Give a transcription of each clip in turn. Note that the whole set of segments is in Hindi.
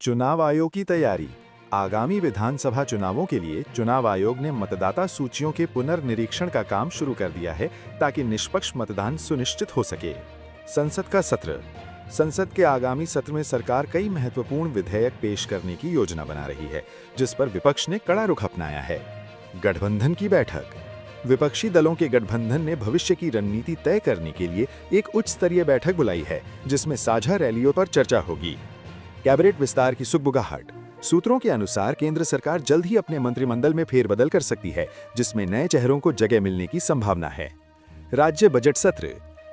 चुनाव आयोग की तैयारी। आगामी विधानसभा चुनावों के लिए चुनाव आयोग ने मतदाता सूचियों के पुनर्निरीक्षण का काम शुरू कर दिया है ताकि निष्पक्ष मतदान सुनिश्चित हो सके। संसद का सत्र। संसद के आगामी सत्र में सरकार कई महत्वपूर्ण विधेयक पेश करने की योजना बना रही है, जिस पर विपक्ष ने कड़ा रुख अपनाया है। गठबंधन की बैठक। विपक्षी दलों के गठबंधन ने भविष्य की रणनीति तय करने के लिए एक उच्च स्तरीय बैठक बुलाई है, जिसमें साझा रैलियों पर चर्चा होगी। कैबिनेट विस्तार की सुगबुगाहट। सूत्रों के अनुसार केंद्र सरकार जल्द ही अपने मंत्रिमंडल में फेरबदल कर सकती है, जिसमें नए चेहरों को जगह मिलने की संभावना है। राज्य बजट सत्र।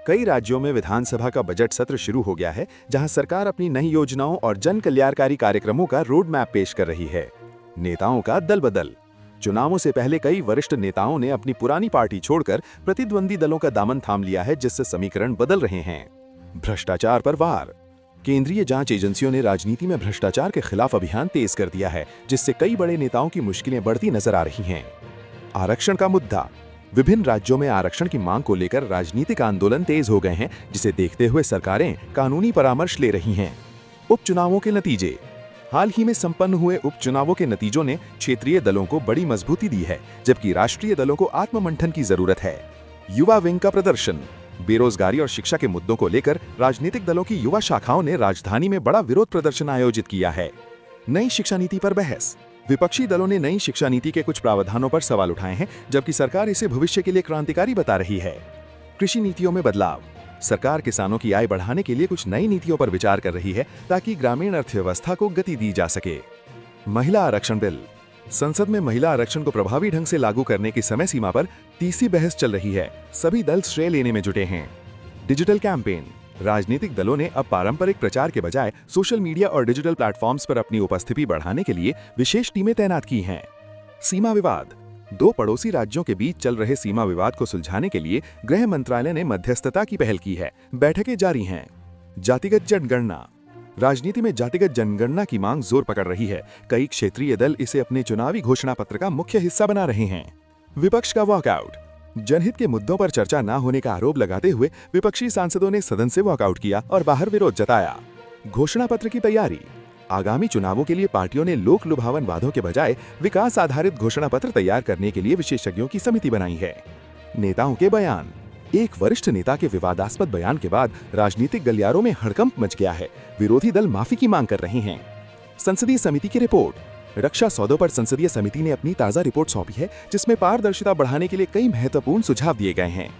कई राज्यों में विधानसभा का बजट सत्र शुरू हो गया है, जहां सरकार अपनी नई योजनाओं और जन कल्याणकारी कार्यक्रमों का रोड मैप पेश कर रही है। नेताओं का दल बदल। चुनावों से पहले कई वरिष्ठ नेताओं ने अपनी पुरानी पार्टी छोड़कर प्रतिद्वंदी दलों का दामन थाम लिया है, जिससे समीकरण बदल रहे हैं। भ्रष्टाचार पर वार। केंद्रीय जांच एजेंसियों ने राजनीति में भ्रष्टाचार के खिलाफ अभियान तेज कर दिया है, जिससे कई बड़े नेताओं की मुश्किलें बढ़ती नजर आ रही हैं। आरक्षण का मुद्दा। विभिन्न राज्यों में आरक्षण की मांग को लेकर राजनीतिक आंदोलन तेज हो गए हैं, जिसे देखते हुए सरकारें कानूनी परामर्श ले रही हैं। उपचुनावों के नतीजे। हाल ही में संपन्न हुए उपचुनावों के नतीजों ने क्षेत्रीय दलों को बड़ी मजबूती दी है, जबकि राष्ट्रीय दलों को आत्ममंथन की जरूरत है। युवा विंग का प्रदर्शन। बेरोजगारी और शिक्षा के मुद्दों को लेकर राजनीतिक दलों की युवा शाखाओं ने राजधानी में बड़ा विरोध प्रदर्शन आयोजित किया है। नई शिक्षा नीति पर बहस। विपक्षी दलों ने नई शिक्षा नीति के कुछ प्रावधानों पर सवाल उठाए हैं, जबकि सरकार इसे भविष्य के लिए क्रांतिकारी बता रही है। कृषि नीतियों में बदलाव। सरकार किसानों की आय बढ़ाने के लिए कुछ नई नीतियों पर विचार कर रही है, ताकि ग्रामीण अर्थव्यवस्था को गति दी जा सके। महिला आरक्षण बिल। संसद में महिला आरक्षण को प्रभावी ढंग से लागू करने की समय सीमा पर तीसरी बहस चल रही है। सभी दल श्रेय लेने में जुटे हैं। Digital campaign. राजनीतिक दलों ने अब पारंपरिक प्रचार के बजाय सोशल मीडिया और डिजिटल प्लेटफॉर्म्स पर अपनी उपस्थिति बढ़ाने के लिए विशेष टीमें तैनात की हैं। सीमा विवाद। दो पड़ोसी राज्यों के बीच चल रहे सीमा विवाद को सुलझाने के लिए गृह मंत्रालय ने मध्यस्थता की पहल की है। बैठकें जारी हैं। जातिगत जनगणना। राजनीति में जातिगत जनगणना की मांग जोर पकड़ रही है। कई क्षेत्रीय दल इसे अपने चुनावी घोषणा पत्र का मुख्य हिस्सा बना रहे हैं। विपक्ष का वॉकआउट। जनहित के मुद्दों पर चर्चा न होने का आरोप लगाते हुए विपक्षी सांसदों ने सदन से वॉकआउट किया और बाहर विरोध जताया। घोषणा पत्र की तैयारी। आगामी चुनावों के लिए पार्टियों ने लोक लुभावन वादों के बजाय विकास आधारित घोषणा पत्र तैयार करने के लिए विशेषज्ञों की समिति बनाई है। नेताओं के बयान। एक वरिष्ठ नेता के विवादास्पद बयान के बाद राजनीतिक गलियारों में हड़कंप मच गया है। विरोधी दल माफी की मांग कर रहे हैं। संसदीय समिति की रिपोर्ट। रक्षा सौदों पर संसदीय समिति ने अपनी ताजा रिपोर्ट सौंपी है, जिसमें पारदर्शिता बढ़ाने के लिए कई महत्वपूर्ण सुझाव दिए गए हैं।